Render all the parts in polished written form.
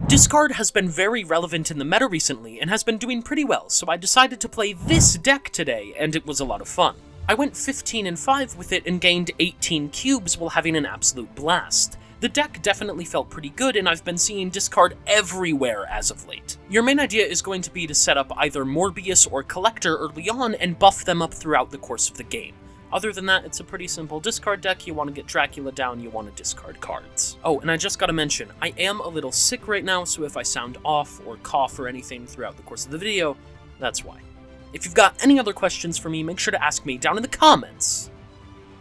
Discard has been very relevant in the meta recently and has been doing pretty well, so I decided to play this deck today, and it was a lot of fun. I went 15-5 with it and gained 18 cubes while having an absolute blast. The deck definitely felt pretty good, and I've been seeing discard everywhere as of late. Your main idea is going to be to set up either Morbius or Collector early on and buff them up throughout the course of the game. Other than that, it's a pretty simple discard deck. You want to get Dracula down, you want to discard cards. Oh, and I just gotta mention, I am a little sick right now, so if I sound off or cough or anything throughout the course of the video, that's why. If you've got any other questions for me, make sure to ask me down in the comments.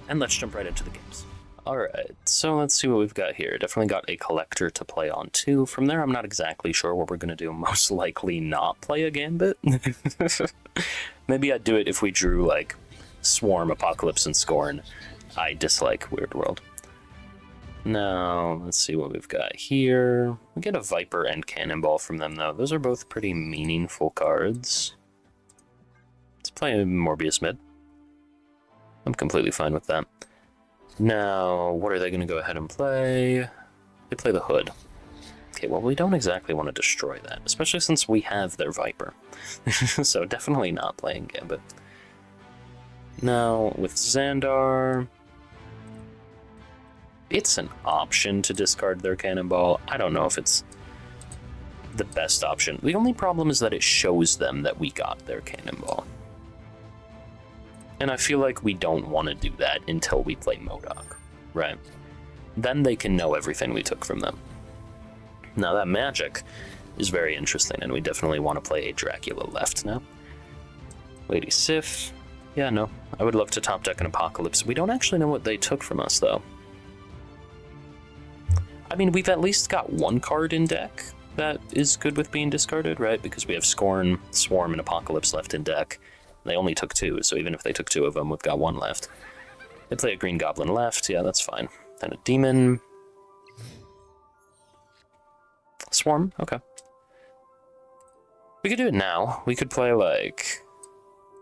And let's jump right into the games. Alright, so let's see what we've got here. Definitely got a Collector to play on too. From there, I'm not exactly sure what we're going to do. Most likely not play a Gambit. Maybe I'd do it if we drew, like, Swarm, Apocalypse, and Scorn. I dislike Weird World. Now, let's see what we've got here. We get a Viper and Cannonball from them, though. Those are both pretty meaningful cards. Let's play a Morbius mid. I'm completely fine with that. Now, what are they going to go ahead and play? They play the Hood. Okay, well, we don't exactly want to destroy that, especially since we have their Viper. So definitely not playing Gambit. Now, with Xandar, it's an option to discard their Cannonball. I don't know if it's the best option. The only problem is that it shows them that we got their Cannonball. And I feel like we don't want to do that until we play MODOK, right? Then they can know everything we took from them. Now that magic is very interesting, and we definitely want to play a Dracula left now. Lady Sif. Yeah, no. I would love to top deck an Apocalypse. We don't actually know what they took from us, though. I mean, we've at least got one card in deck that is good with being discarded, right? Because we have Scorn, Swarm, and Apocalypse left in deck. They only took two, so even if they took two of them, we've got one left. They play a Green Goblin left. Yeah, that's fine. Then a Demon. Swarm? Okay. We could do it now. We could play, like,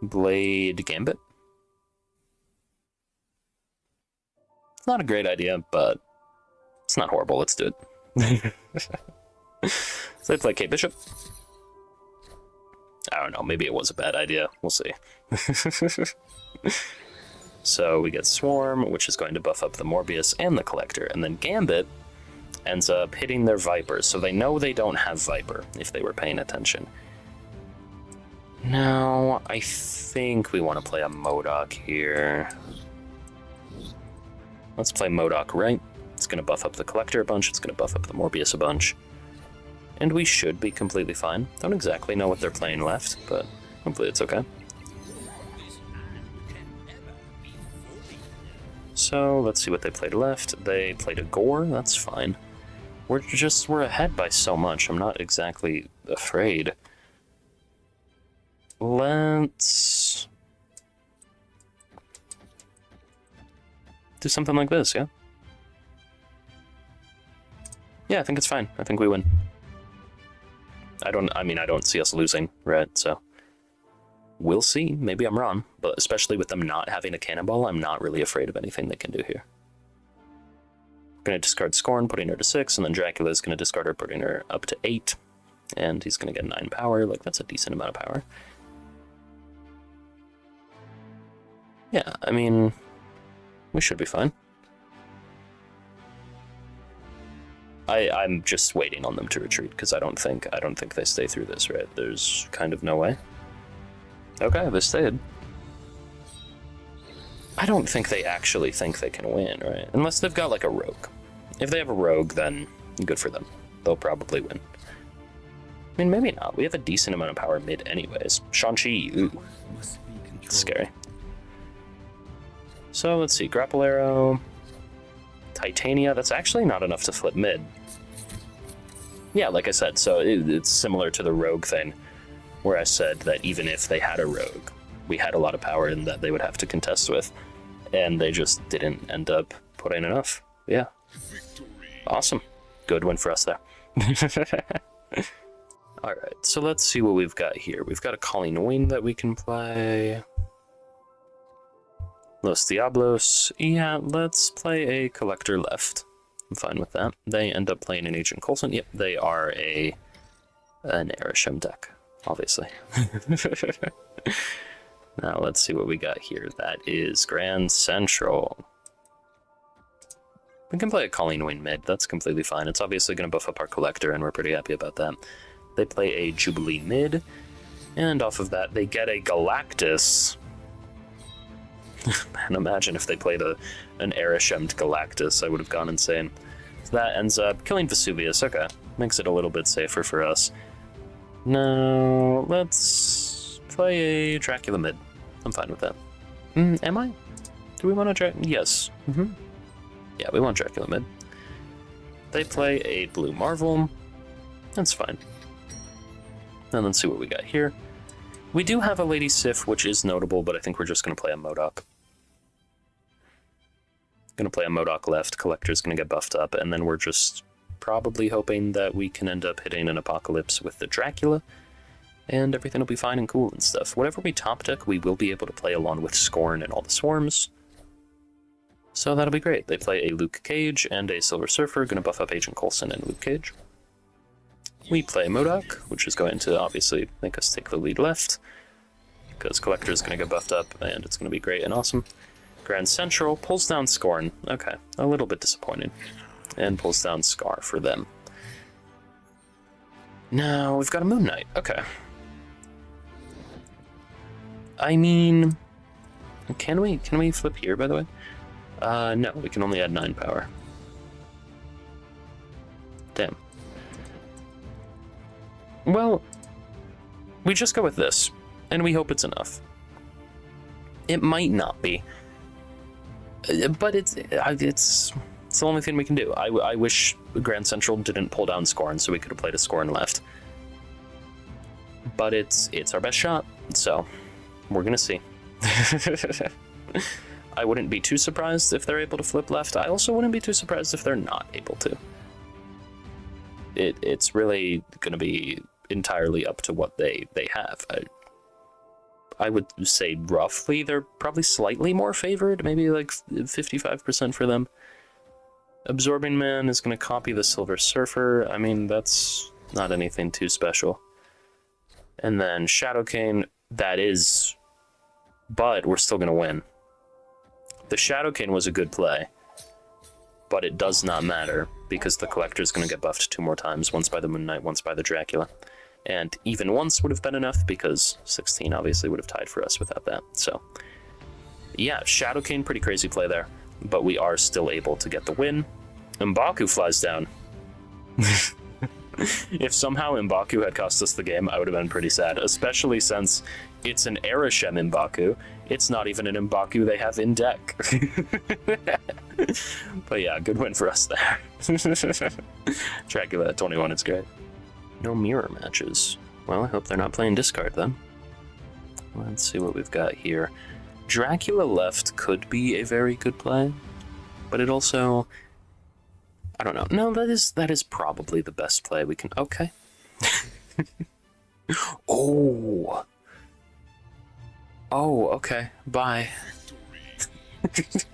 Blade Gambit. It's not a great idea, but it's not horrible. Let's do it. So they play K-Bishop. I don't know, maybe it was a bad idea. We'll see. So we get Swarm, which is going to buff up the Morbius and the Collector, and then Gambit ends up hitting their Viper, so they know they don't have Viper, if they were paying attention. Now, I think we want to play a MODOK here. Let's play MODOK right. It's going to buff up the Collector a bunch, it's going to buff up the Morbius a bunch. And we should be completely fine. Don't exactly know what they're playing left, but hopefully it's okay. So, let's see what they played left. They played a Gore, that's fine. We're ahead by so much, I'm not exactly afraid. Let's do something like this, yeah? Yeah, I think it's fine. I think we win. I don't see us losing, right? So we'll see. Maybe I'm wrong, but especially with them not having a Cannonball, I'm not really afraid of anything they can do here. We're going to discard Scorn, putting her to 6, and then Dracula's going to discard her, putting her up to 8. And he's going to get 9 power. Like, that's a decent amount of power. Yeah, I mean, we should be fine. I'm just waiting on them to retreat, because I don't think they stay through this, right? There's kind of no way. Okay, they stayed. I don't think they actually think they can win, right? Unless they've got, like, a rogue. If they have a rogue, then good for them. They'll probably win. I mean, maybe not. We have a decent amount of power mid anyways. Shang-Chi, ooh. Scary. So, let's see. Grapple Arrow. Titania, that's actually not enough to flip mid. Yeah, like I said, so it's similar to the rogue thing, where I said that even if they had a rogue, we had a lot of power and that they would have to contest with, and they just didn't end up putting enough. Yeah. Awesome. Good win for us there. Alright, so let's see what we've got here. We've got a Calling Wind that we can play. Los Diablos. Yeah, let's play a Collector left. I'm fine with that. They end up playing an Agent Coulson. Yep, they are an Arishem deck, obviously. Now let's see what we got here. That is Grand Central. We can play a Colleen Wayne mid. That's completely fine. It's obviously going to buff up our Collector, and we're pretty happy about that. They play a Jubilee mid, and off of that they get a Galactus. Man, imagine if they played an Arishemed Galactus. I would have gone insane. So that ends up killing Vesuvius. Okay, makes it a little bit safer for us. Now, let's play a Dracula mid. I'm fine with that. Am I? Do we want to Dracula? Yes. Yeah, we want Dracula mid. They play a Blue Marvel. That's fine. And let's see what we got here. We do have a Lady Sif, which is notable, but I think we're just going to play a MODOK. Going to play a MODOK left, Collector's going to get buffed up, and then we're just probably hoping that we can end up hitting an Apocalypse with the Dracula, and everything will be fine and cool and stuff. Whatever we top deck, we will be able to play along with Scorn and all the Swarms. So that'll be great. They play a Luke Cage and a Silver Surfer, going to buff up Agent Coulson and Luke Cage. We play MODOK, which is going to obviously make us take the lead left, because Collector is going to get buffed up, and it's going to be great and awesome. Grand Central pulls down Scorn. Okay, a little bit disappointing. And pulls down Scar for them. Now, we've got a Moon Knight. Okay. I mean, can we flip here, by the way? No, we can only add 9 power. Damn. Well, we just go with this, and we hope it's enough. It might not be, but it's the only thing we can do. I wish Grand Central didn't pull down Scorn, so we could have played a Scorn left. But it's our best shot, so we're gonna see. I wouldn't be too surprised if they're able to flip left. I also wouldn't be too surprised if they're not able to. It's really gonna be entirely up to what they have. I would say roughly they're probably slightly more favored, maybe like 55% for them. Absorbing Man is going to copy the Silver Surfer. I mean, that's not anything too special. And then Shadow Cane, that is, but we're still going to win. The Shadow Cane was a good play, but it does not matter because the Collector is going to get buffed 2 more times, once by the Moon Knight, once by the Dracula. And even once would have been enough because 16 obviously would have tied for us without that. So, yeah, Shadow Cane, pretty crazy play there. But we are still able to get the win. M'Baku flies down. If somehow M'Baku had cost us the game, I would have been pretty sad, especially since it's an Arishem M'Baku. It's not even an M'Baku they have in deck. But yeah, good win for us there. Dracula at 21, it's great. No mirror matches. Well, I hope they're not playing discard then. Let's see what we've got here. Dracula left could be a very good play, but it also, I don't know. No, that is probably the best play we can. Okay. Oh, okay. Bye.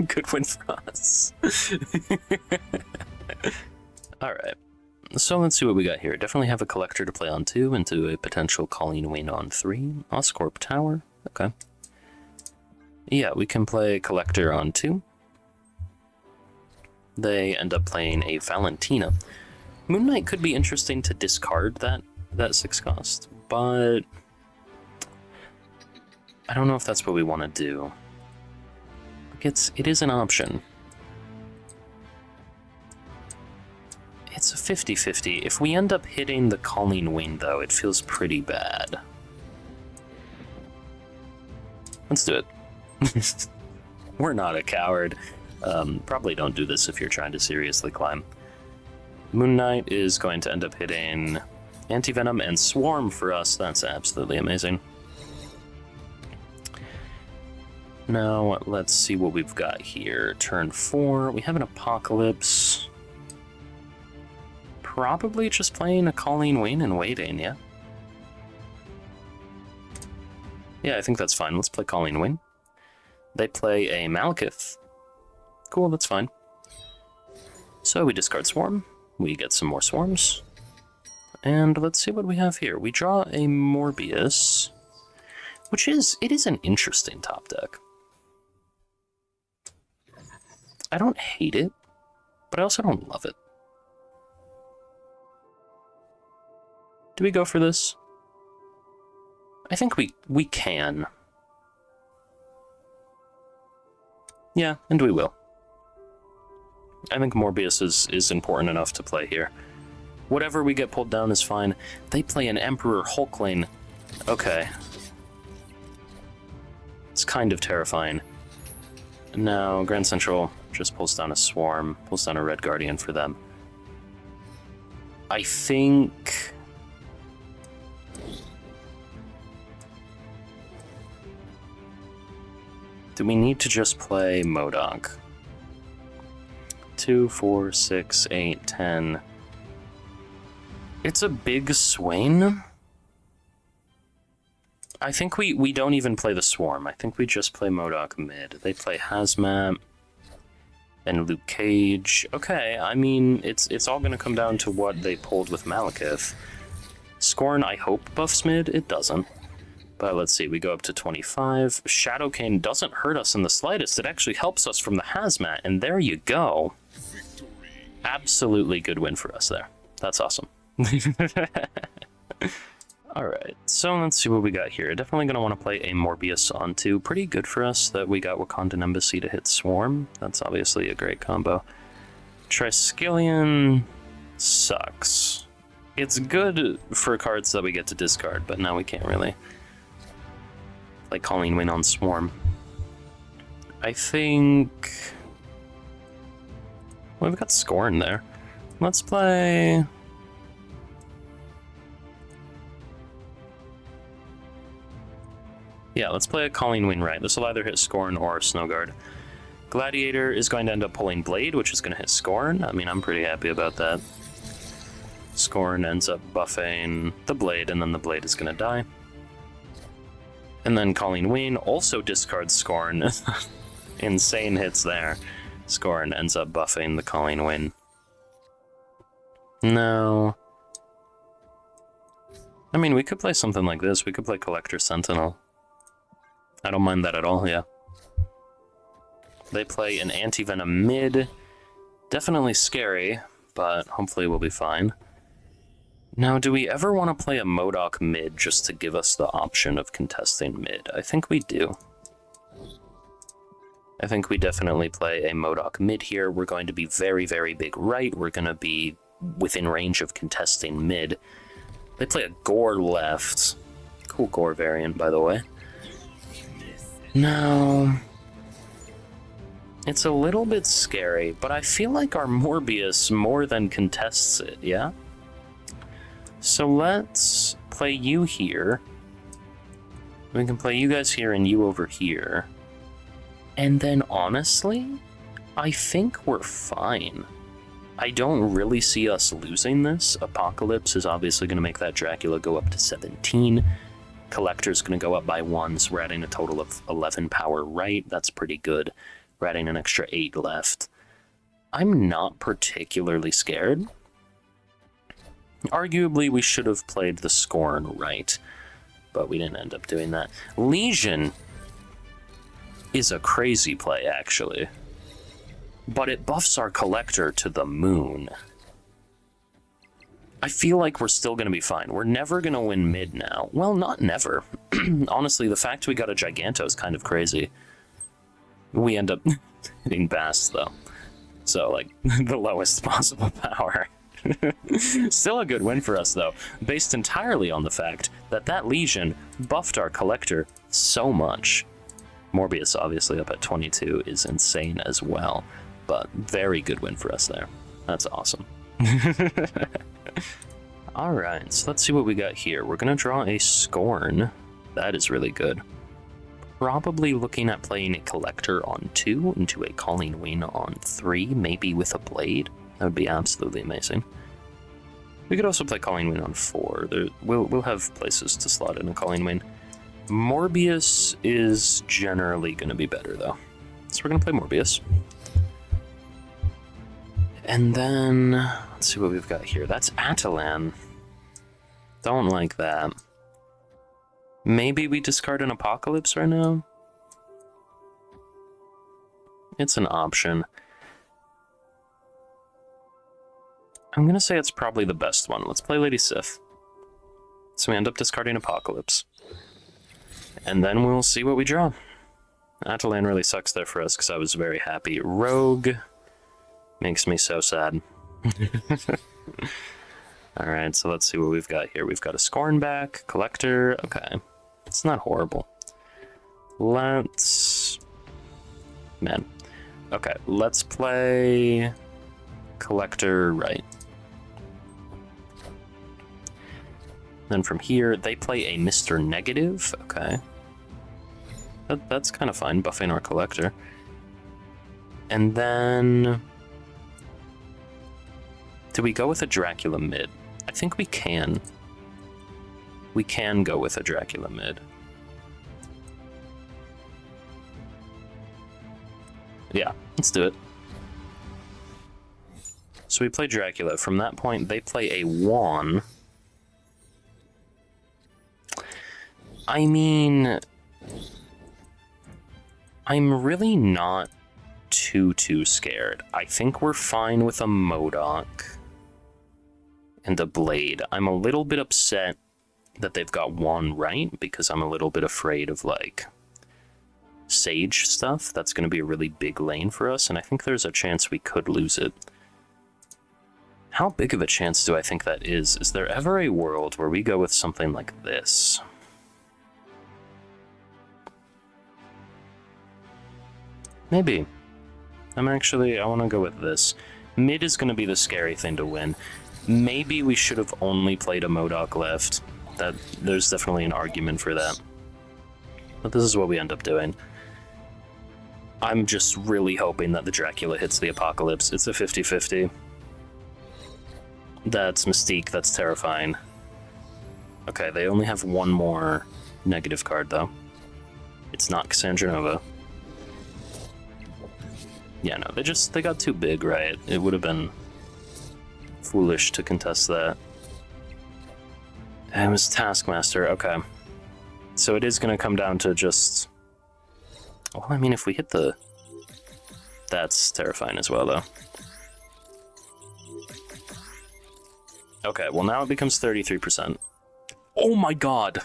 Good win for us. All right. So let's see what we got here. Definitely have a Collector to play on 2 into a potential Colleen Wayne on 3. Oscorp Tower. Okay. Yeah, we can play Collector on 2. They end up playing a Valentina. Moon Knight could be interesting to discard that 6 cost, but I don't know if that's what we want to do. It is an option. It's a 50-50. If we end up hitting the Colleen Wayne, though, it feels pretty bad. Let's do it. We're not a coward. Probably don't do this if you're trying to seriously climb. Moon Knight is going to end up hitting Anti-Venom and Swarm for us. That's absolutely amazing. Now, let's see what we've got here. Turn 4. We have an Apocalypse. Probably just playing a Colleen Wayne and waiting, yeah? Yeah, I think that's fine. Let's play Colleen Wayne. They play a Malekith. Cool, that's fine. So we discard Swarm, we get some more Swarms, and let's see what we have here. We draw a Morbius, it is an interesting top deck. I don't hate it, but I also don't love it. Do we go for this? I think we can. Yeah, and we will. I think Morbius is important enough to play here. Whatever we get pulled down is fine. They play an Emperor Hulkling. Okay. It's kind of terrifying. Now, Grand Central just pulls down a Swarm, pulls down a Red Guardian for them. I think... Do we need to just play MODOK? 2, 4, 6, 8, 10. It's a big swing. I think we don't even play the Swarm. I think we just play MODOK mid. They play Hazmat and Luke Cage. Okay, I mean, it's all going to come down to what they pulled with Malekith. Scorn, I hope, buffs mid. It doesn't. But let's see, we go up to 25. Shadow Cane doesn't hurt us in the slightest. It actually helps us from the Hazmat, and there you go. Absolutely good win for us there. That's awesome. Alright, so let's see what we got here. Definitely going to want to play a Morbius onto. Pretty good for us that we got Wakandan Embassy to hit Swarm. That's obviously a great combo. Triskelion sucks. It's good for cards that we get to discard, but now we can't really. Like Calling Wind on Swarm. I think... Well, we've got Scorn there. Let's play... Yeah, let's play a Calling Wind right. This will either hit Scorn or Snowguard. Gladiator is going to end up pulling Blade, which is going to hit Scorn. I mean, I'm pretty happy about that. Scorn ends up buffing the Blade, and then the Blade is going to die. And then Calling Wind also discards Scorn. Insane hits there. Scorn ends up buffing the Calling Wind. No. I mean, we could play something like this. We could play Collector Sentinel. I don't mind that at all, yeah. They play an Anti-Venom mid. Definitely scary, but hopefully we'll be fine. Now, do we ever want to play a MODOK mid just to give us the option of contesting mid? I think we do. I think we definitely play a MODOK mid here. We're going to be very, very big right. We're going to be within range of contesting mid. They play a Gore left. Cool Gore variant, by the way. No. It's a little bit scary, but I feel like our Morbius more than contests it, yeah? So let's play you here. We can play you guys here and you over here. And then honestly, I think we're fine. I don't really see us losing this. Apocalypse is obviously going to make that Dracula go up to 17. Collector's going to go up by 1, so we're adding a total of 11 power right. That's pretty good. We're adding an extra 8 left. I'm not particularly scared. Arguably, we should have played the Scorn right, but we didn't end up doing that. Legion is a crazy play, actually. But it buffs our Collector to the moon. I feel like we're still going to be fine. We're never going to win mid now. Well, not never. Honestly, the fact we got a Giganto is kind of crazy. We end up hitting Bast, though. So, like, the lowest possible power. Still a good win for us, though, based entirely on the fact that that Legion buffed our Collector so much. Morbius, obviously, up at 22 is insane as well, but very good win for us there. That's awesome. Alright, so let's see what we got here. We're going to draw a Scorn. That is really good. Probably looking at playing a Collector on 2 into a Calling Wind on 3, maybe with a Blade. That would be absolutely amazing. We could also play Calling Wind on 4. We'll have places to slot in a Calling Wind. Morbius is generally going to be better, though. So we're going to play Morbius. And then, let's see what we've got here. That's Atalan. Don't like that. Maybe we discard an Apocalypse right now? It's an option. I'm gonna say it's probably the best one. Let's play Lady Sif. So we end up discarding Apocalypse. And then we'll see what we draw. Atalan really sucks there for us because I was very happy. Rogue makes me so sad. Alright, so let's see what we've got here. We've got a Scorn back, Collector. Okay. It's not horrible. Let's... Man. Okay, let's play Collector right. Then from here, they play a Mr. Negative. Okay. That's kind of fine, buffing our Collector. And then... Do we go with a Dracula mid? I think we can. We can go with a Dracula mid. Yeah, let's do it. So we play Dracula. From that point, they play a Juan. I mean... I'm really not too scared. I think we're fine with a MODOK and a Blade. I'm a little bit upset that they've got Juan right, because I'm a little bit afraid of, like, Sage stuff. That's going to be a really big lane for us, and I think there's a chance we could lose it. How big of a chance do I think that is? Is there ever a world where we go with something like this? Maybe. I want to go with this. Mid is going to be the scary thing to win. Maybe we should have only played a MODOK left. There's definitely an argument for that. But this is what we end up doing. I'm just really hoping that the Dracula hits the Apocalypse. It's a 50-50. That's Mystique, that's terrifying. Okay, they only have one more negative card, though. It's not Cassandra Nova. Yeah, no, they got too big, right? It would have been foolish to contest that. It was Taskmaster, okay. So it is going to come down to just... Well, I mean, if we hit the... That's terrifying as well, though. Okay, well now it becomes 33%. Oh my god!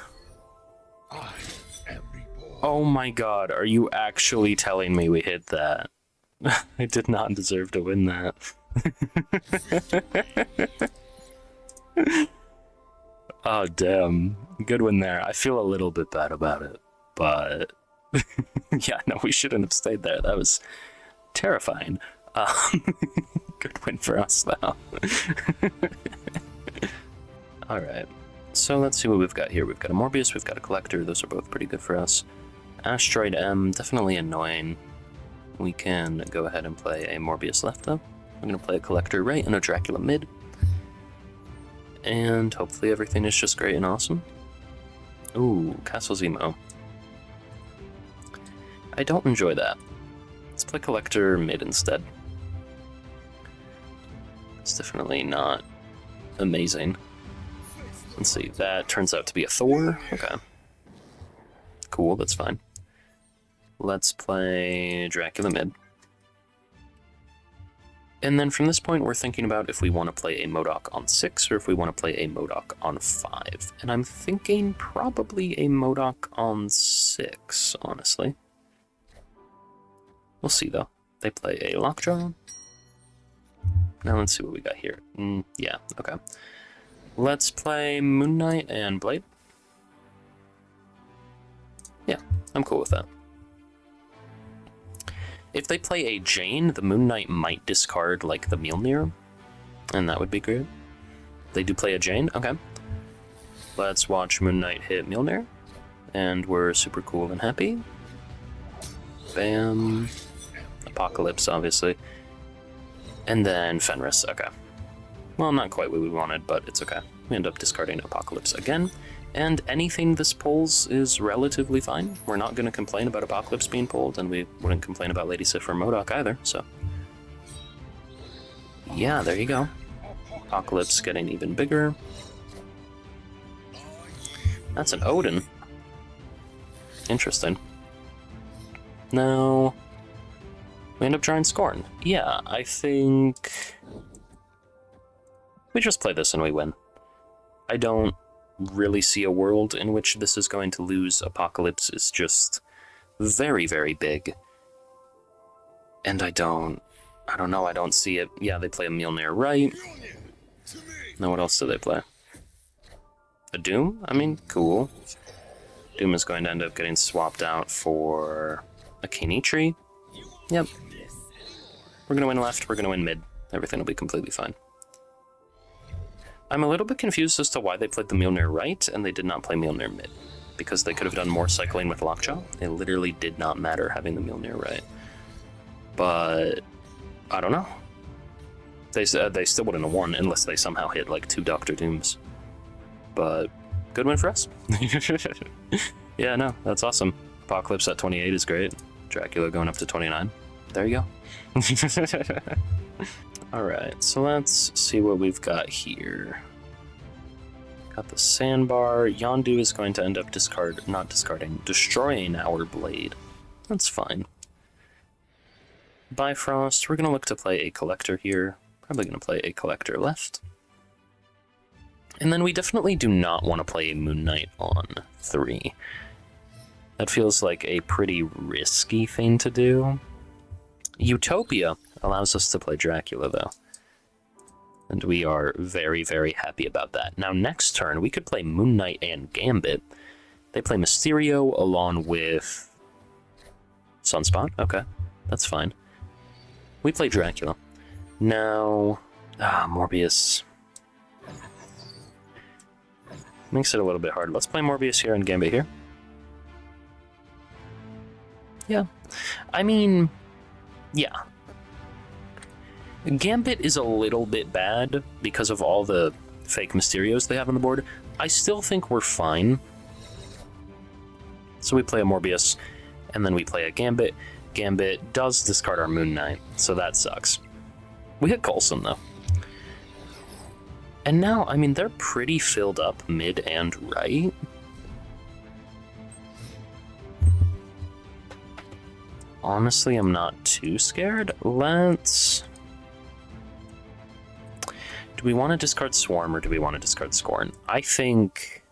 Oh my god, are you actually telling me we hit that? I did not deserve to win that. Oh, damn. Good win there. I feel a little bit bad about it, but... yeah, no, we shouldn't have stayed there. That was terrifying. Good win for us, though. Alright, so let's see what we've got here. We've got a Morbius, we've got a Collector. Those are both pretty good for us. Asteroid M, definitely annoying. We can go ahead and play a Morbius left, though. I'm going to play a Collector right and a Dracula mid. And hopefully everything is just great and awesome. Ooh, Castle Zemo. I don't enjoy that. Let's play Collector mid instead. It's definitely not amazing. Let's see, that turns out to be a Thor. Okay. Cool, that's fine. Let's play Dracula mid. And then from this point, we're thinking about if we want to play a MODOK on 6 or if we want to play a MODOK on 5. And I'm thinking probably a MODOK on 6, honestly. We'll see, though. They play a Lockjaw. Now let's see what we got here. Yeah, okay. Let's play Moon Knight and Blade. Yeah, I'm cool with that. If they play a Jane, the Moon Knight might discard, like, the Mjolnir, and that would be great. They do play a Jane? Okay. Let's watch Moon Knight hit Mjolnir, and we're super cool and happy. Bam. Apocalypse, obviously. And then Fenris, okay. Well, not quite what we wanted, but it's okay. We end up discarding Apocalypse again. And anything this pulls is relatively fine. We're not going to complain about Apocalypse being pulled, and we wouldn't complain about Lady Sif or MODOK either, so... Yeah, there you go. Apocalypse getting even bigger. That's an Odin. Interesting. Now, we end up drawing Scorn. Yeah, I think we just play this and we win. I don't really see a world in which this is going to lose. Apocalypse is just very, very big. And I don't know, I don't see it. Yeah, they play a Mjolnir, right? Now what else do they play? A Doom? I mean, cool. Doom is going to end up getting swapped out for a Kenichi. Yep. We're going to win left, we're going to win mid. Everything will be completely fine. I'm a little bit confused as to why they played the Mjolnir right and they did not play Mjolnir mid. Because they could have done more cycling with Lockjaw. It literally did not matter having the Mjolnir right. But I don't know. They still wouldn't have won unless they somehow hit like 2 Dr. Dooms. But good win for us. Yeah, no, that's awesome. Apocalypse at 28 is great. Dracula going up to 29. There you go. Alright, so let's see what we've got here. Got the sandbar. Yondu is going to end up destroying our blade. That's fine. Bifrost, we're going to look to play a collector here. Probably going to play a collector left. And then we definitely do not want to play a Moon Knight on 3. That feels like a pretty risky thing to do. Utopia allows us to play Dracula, though. And we are very, very happy about that. Now, next turn, we could play Moon Knight and Gambit. They play Mysterio along with Sunspot. Okay, that's fine. We play Dracula. Now, Morbius. Makes it a little bit hard. Let's play Morbius here and Gambit here. Yeah. I mean, yeah. Gambit is a little bit bad because of all the fake Mysterios they have on the board. I still think we're fine. So we play a Morbius, and then we play a Gambit. Gambit does discard our Moon Knight, so that sucks. We hit Coulson, though. And now, I mean, they're pretty filled up mid and right. Honestly, I'm not too scared. Let's... Do we want to discard Swarm or do we want to discard Scorn? I think...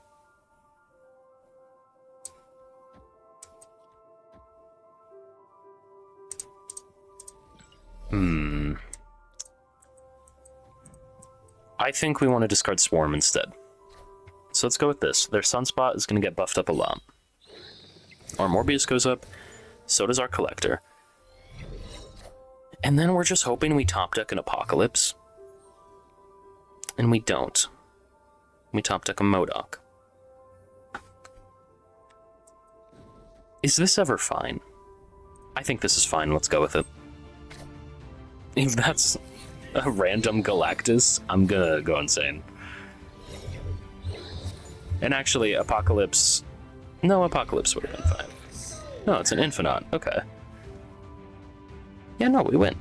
I think we want to discard Swarm instead. So let's go with this. Their Sunspot is going to get buffed up a lot. Our Morbius goes up, so does our Collector. And then we're just hoping we top deck an Apocalypse. And we don't. We top deck a MODOK. Is this ever fine? I think this is fine, let's go with it. If that's a random Galactus, I'm gonna go insane. And actually, Apocalypse... No, Apocalypse would have been fine. No, it's an Infinite. Okay. Yeah, no, we win.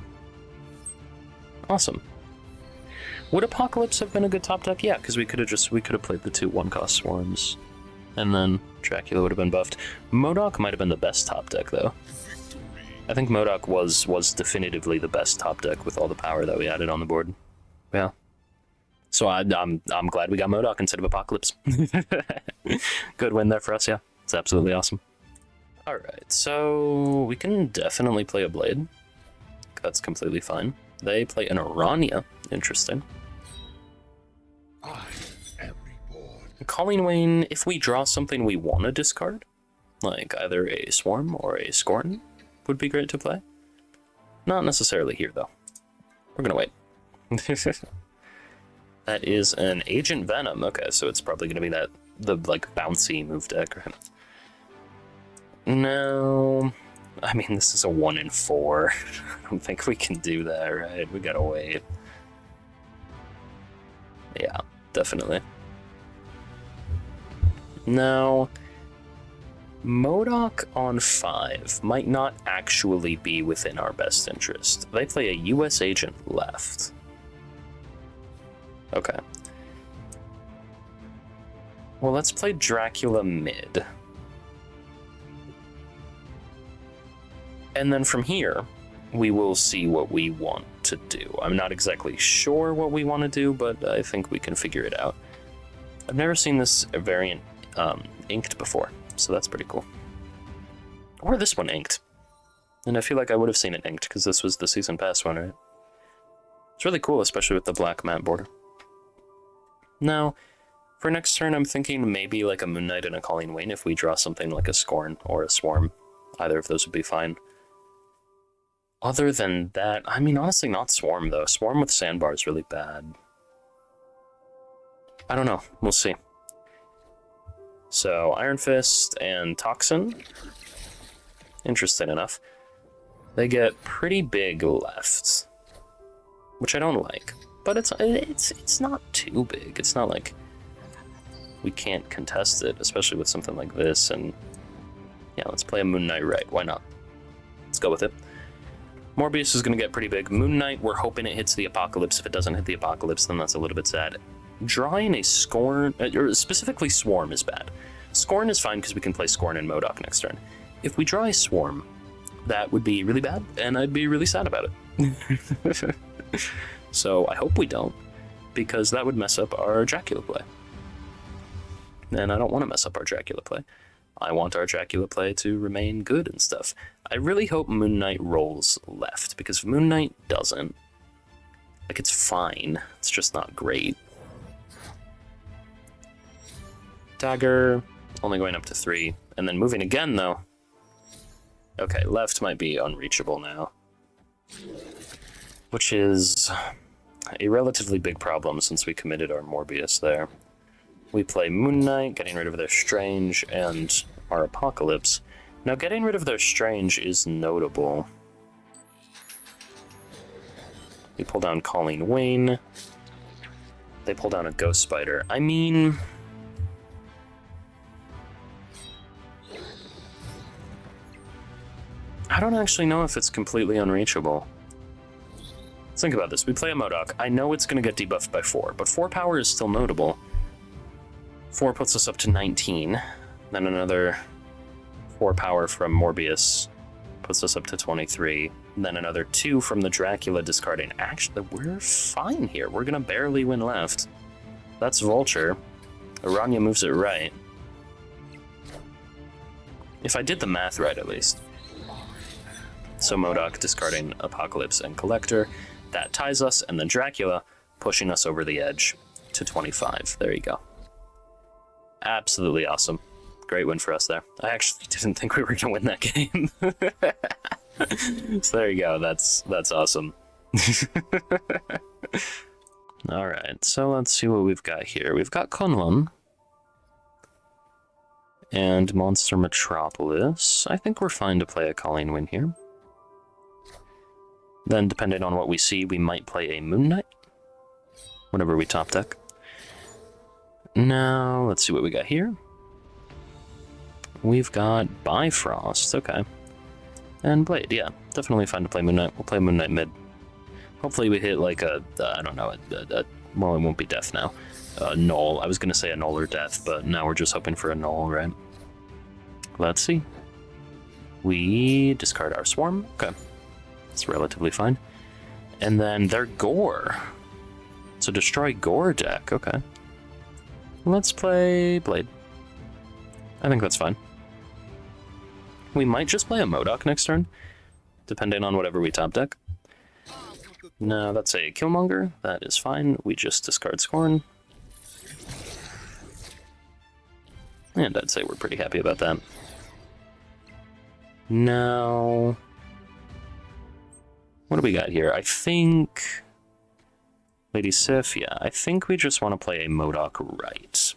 Awesome. Would Apocalypse have been a good top deck? Yeah, because we could have played the 2 1-cost Swarms. And then Dracula would have been buffed. MODOK might have been the best top deck, though. I think MODOK was definitively the best top deck with all the power that we added on the board. Yeah. So I'm glad we got MODOK instead of Apocalypse. Good win there for us, yeah. It's absolutely awesome. Alright, so we can definitely play a Blade. That's completely fine. They play an Aranya. Interesting. Colleen Wayne, if we draw something we want to discard, like either a Swarm or a Scorn, would be great to play. Not necessarily here, though. We're gonna wait. That is an Agent Venom. Okay, so it's probably gonna be the like bouncy move deck, right? No, I mean this is a 1 in 4. I don't think we can do that, right? We gotta wait. Yeah, definitely. Now, MODOK on 5 might not actually be within our best interest. They play a US agent left. Okay. Well, let's play Dracula mid. And then from here, we will see what we want to do. I'm not exactly sure what we want to do, but I think we can figure it out. I've never seen this variant inked before, so that's pretty cool. Or this one inked. And I feel like I would have seen it inked, because this was the Season Pass one, right? It's really cool, especially with the black matte border. Now, for next turn, I'm thinking maybe like a Moon Knight and a Colleen Wayne if we draw something like a Scorn or a Swarm. Either of those would be fine. Other than that, I mean, honestly, not Swarm, though. Swarm with Sandbar is really bad. I don't know. We'll see. So, Iron Fist and Toxin. Interesting enough. They get pretty big left, which I don't like. But it's not too big. It's not like we can't contest it, especially with something like this. And yeah, let's play a Moon Knight right. Why not? Let's go with it. Morbius is going to get pretty big. Moon Knight, we're hoping it hits the Apocalypse. If it doesn't hit the Apocalypse, then that's a little bit sad. Drawing a Scorn, or specifically Swarm, is bad. Scorn is fine because we can play Scorn and MODOK next turn. If we draw a Swarm, that would be really bad, and I'd be really sad about it. So I hope we don't, because that would mess up our Dracula play. And I don't want to mess up our Dracula play. I want our Dracula play to remain good and stuff. I really hope Moon Knight rolls left, because if Moon Knight doesn't, like, it's fine. It's just not great. Dagger, only going up to 3, and then moving again, though. Okay, left might be unreachable now. Which is a relatively big problem since we committed our Morbius there. We play Moon Knight, getting rid of their Strange, and our Apocalypse. Now, getting rid of their Strange is notable. We pull down Colleen Wayne. They pull down a Ghost Spider. I mean, I don't actually know if it's completely unreachable. Let's think about this. We play a MODOK. I know it's going to get debuffed by 4, but 4 power is still notable. 4 puts us up to 19. Then another 4 power from Morbius puts us up to 23. Then another 2 from the Dracula discarding. Actually, we're fine here. We're going to barely win left. That's Vulture. Aranya moves it right. If I did the math right, at least. So MODOK discarding Apocalypse and Collector. That ties us, and then Dracula pushing us over the edge to 25. There you go. Absolutely awesome. Great win for us there. I actually didn't think we were going to win that game. So there you go. That's awesome. Alright, so let's see what we've got here. We've got Kunlun and Monster Metropolis. I think we're fine to play a Colleen Win here. Then, depending on what we see, we might play a Moon Knight whenever we top deck. Now, let's see what we got here. We've got Bifrost, okay. And Blade, yeah. Definitely fine to play Moon Knight. We'll play Moon Knight mid. Hopefully we hit like a I don't know, well, it won't be death now. Null. I was going to say a null or death, but now we're just hoping for a null, right? Let's see. We discard our Swarm. Okay. It's relatively fine. And then their Gore. So destroy Gore deck. Okay. Let's play Blade. I think that's fine. We might just play a MODOK next turn, depending on whatever we top deck. No, that's a Killmonger. That is fine. We just discard Scorn. And I'd say we're pretty happy about that. Now, what do we got here? I think Lady Sif, yeah. I think we just want to play a MODOK right.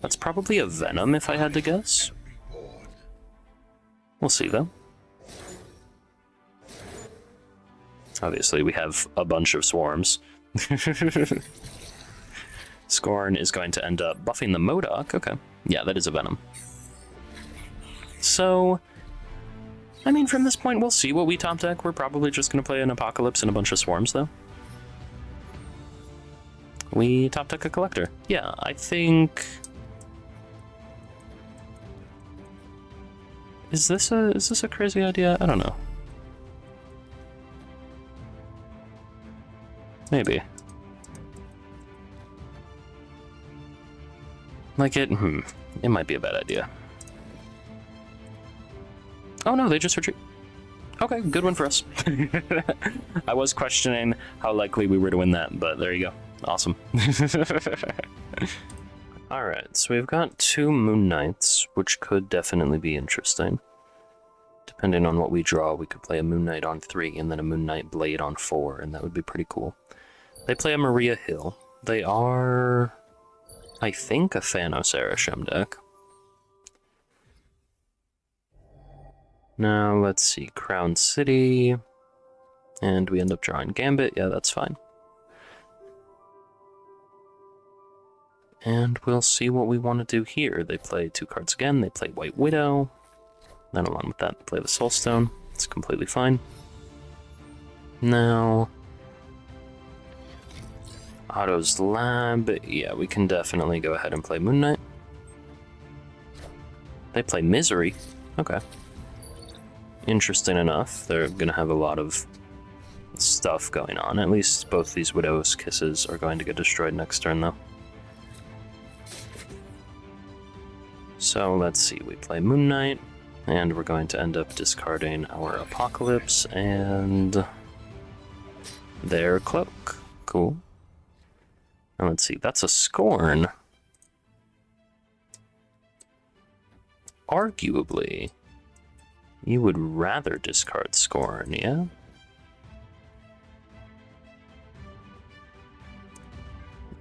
That's probably a Venom if I had to guess. We'll see though. Obviously we have a bunch of swarms. Scorn is going to end up buffing the MODOK. Okay. Yeah, that is a Venom. So, I mean, from this point, we'll see what we top deck. We're probably just going to play an Apocalypse and a bunch of swarms, though. We top deck a collector. Yeah, I think... Is this a crazy idea? I don't know. Maybe. Like it might be a bad idea. Oh no, they just retreat. Okay, good one for us. I was questioning how likely we were to win that, but there you go. Awesome. Alright, so we've got 2 Moon Knights, which could definitely be interesting. Depending on what we draw, we could play a Moon Knight on 3 and then a Moon Knight Blade on 4, and that would be pretty cool. They play a Maria Hill. They are, I think, a Thanos Arishem deck. Now, let's see, Crown City, and we end up drawing Gambit. Yeah, that's fine. And we'll see what we want to do here. They play 2 cards again. They play White Widow. Then along with that, they play the Soulstone. It's completely fine. Now, Otto's Lab. Yeah, we can definitely go ahead and play Moon Knight. They play Misery. Okay. Interesting enough. They're going to have a lot of stuff going on. At least both these Widow's Kisses are going to get destroyed next turn, though. So let's see, we play Moon Knight, and we're going to end up discarding our Apocalypse and their Cloak. Cool. Now let's see, that's a Scorn. Arguably, you would rather discard Scorn, yeah?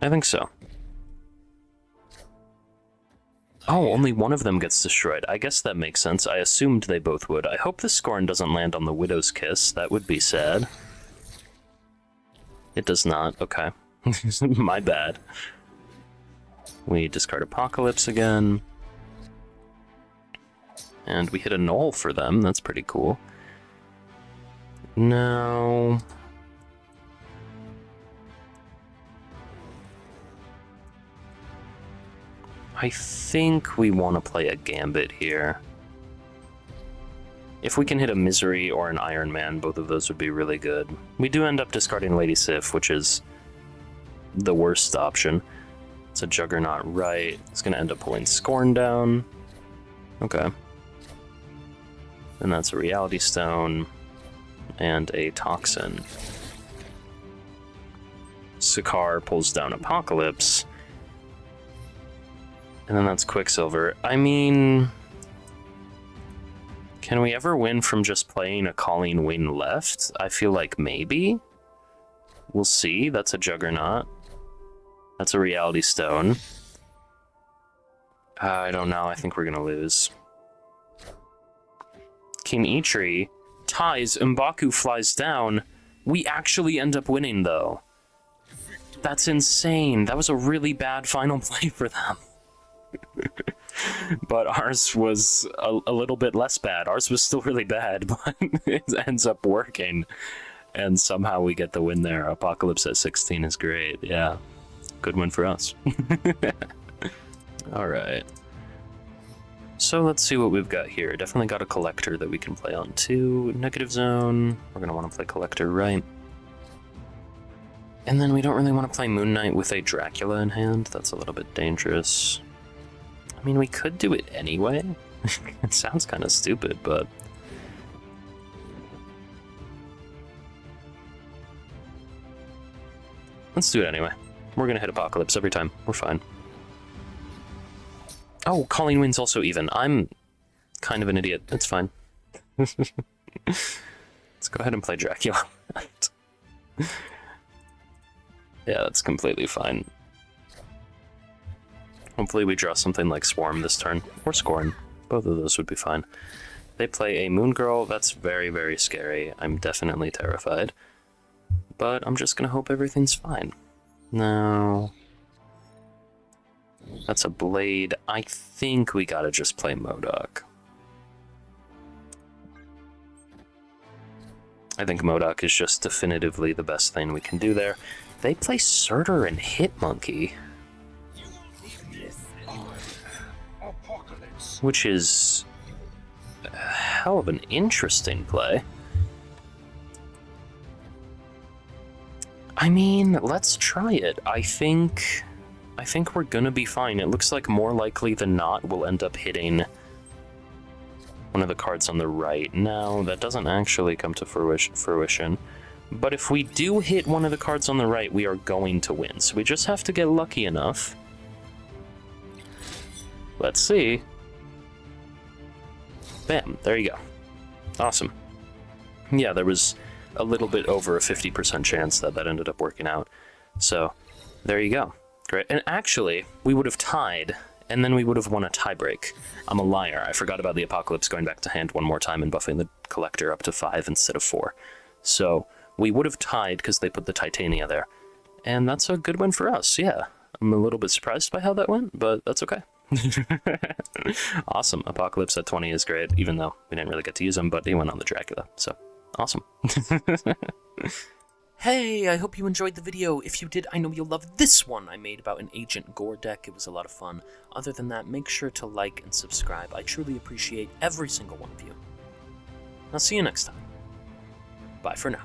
I think so. Oh, only one of them gets destroyed. I guess that makes sense. I assumed they both would. I hope the Scorn doesn't land on the Widow's Kiss. That would be sad. It does not. Okay. My bad. We discard Apocalypse again. And we hit a null for them. That's pretty cool. Now... I think we want to play a Gambit here. If we can hit a Misery or an Iron Man, both of those would be really good. We do end up discarding Lady Sif, which is the worst option. It's a Juggernaut right. It's going to end up pulling Scorn down. Okay. And that's a Reality Stone and a Toxin. Sakaar pulls down Apocalypse. And then that's Quicksilver. I mean... Can we ever win from just playing a Calling Wind left? I feel like maybe. We'll see. That's a Juggernaut. That's a Reality Stone. I don't know. I think we're gonna lose. King Eitri ties, M'Baku flies down. We actually end up winning, though. That's insane. That was a really bad final play for them. But ours was a little bit less bad. Ours was still really bad, but it ends up working. And somehow we get the win there. Apocalypse at 16 is great. Yeah. Good win for us. Alright. So let's see what we've got here. Definitely got a Collector that we can play on too. Negative Zone. We're going to want to play Collector right. And then we don't really want to play Moon Knight with a Dracula in hand. That's a little bit dangerous. I mean, we could do it anyway. It sounds kind of stupid, but... Let's do it anyway. We're gonna hit Apocalypse every time. We're fine. Oh, Calling Wind's also even. I'm kind of an idiot. It's fine. Let's go ahead and play Dracula. Yeah, that's completely fine. Hopefully we draw something like Swarm this turn, or Scorn. Both of those would be fine. They play a Moon Girl. That's very, very scary. I'm definitely terrified. But I'm just gonna hope everything's fine. No. That's a Blade. I think we gotta just play MODOK. I think MODOK is just definitively the best thing we can do there. They play Surtur and Hitmonkey. Which is a hell of an interesting play. I mean, let's try it. I think we're gonna be fine. It looks like more likely than not we'll end up hitting one of the cards on the right. Now, that doesn't actually come to fruition. But if we do hit one of the cards on the right, we are going to win. So we just have to get lucky enough. Let's see. Bam, there you go. Awesome. Yeah, there was a little bit over a 50% chance that that ended up working out. So, there you go. Great. And actually, we would have tied, and then we would have won a tiebreak. I'm a liar. I forgot about the Apocalypse going back to hand one more time and buffing the Collector up to 5 instead of 4. So, we would have tied because they put the Titania there. And that's a good win for us, yeah. I'm a little bit surprised by how that went, but that's okay. Awesome. Apocalypse at 20 is great, even though we didn't really get to use him, but he went on the Dracula, so awesome. Hey, I hope you enjoyed the video. If you did, I know you'll love this one I made about an Agent Gore deck. It was a lot of fun. Other than that, make sure to like and subscribe. I truly appreciate every single one of you. I'll see you next time. Bye for now.